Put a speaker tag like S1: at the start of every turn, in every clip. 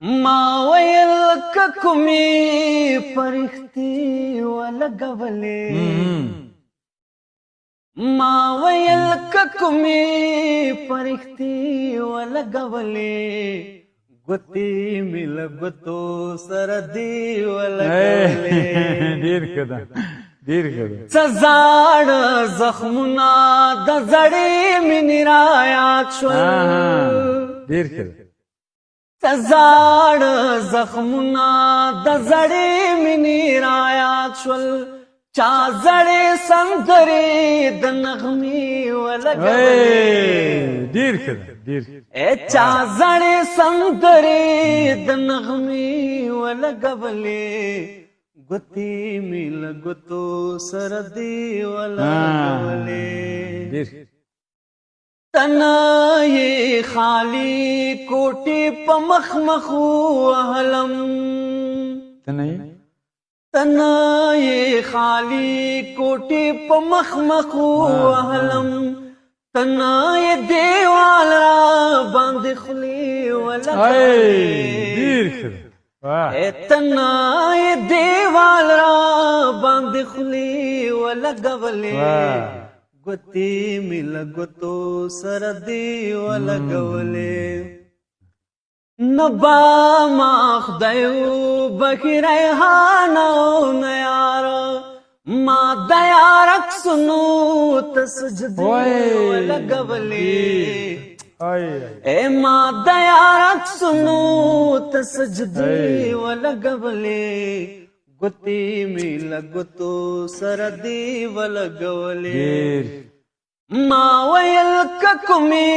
S1: ما ویل ککمی فرښتې ولګولې ما ویل ککمی فرښتې ولګولې ګوتې مې له ګوتو سره دې ولګولې
S2: ډېر ښه ده ډېر ښه ده
S1: څه زاړه زخمونه د زړې مینې رایاد شول
S2: ډېر ښه ده
S1: زاړه زخمونه د زړې مینې رایاد شول چا زړې سندرې د نغمې ولګولې
S2: ډېر ښه ده ډېر
S1: چا زړې سندرې د نغمې ولګولې ګوتې مې له ګوتو سره دې ولګولې
S2: ډېر
S1: تنائی خالی کوٹی پا مخمخو احلم تنائی خالی کوٹی پا مخمخو احلم تنائی دیوال را باند خلی ولگولے تنائی دیوال را باند خلی ولگولے ګوتې مې له ګوتو سره دې ولګولې نه با ما خدای وبخي ریحانه او نه یاره ما د یار عکسونو ته سجدې ولګولې ما د یار عکسونو ته سجدې ولګولې ګوتې مې له ګوتو سره دې ولګولې ما ویل ککمې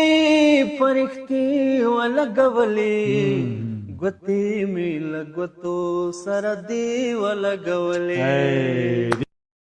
S1: فرښتې ولګولې ګوتې مې له ګوتو سره دې ولګولې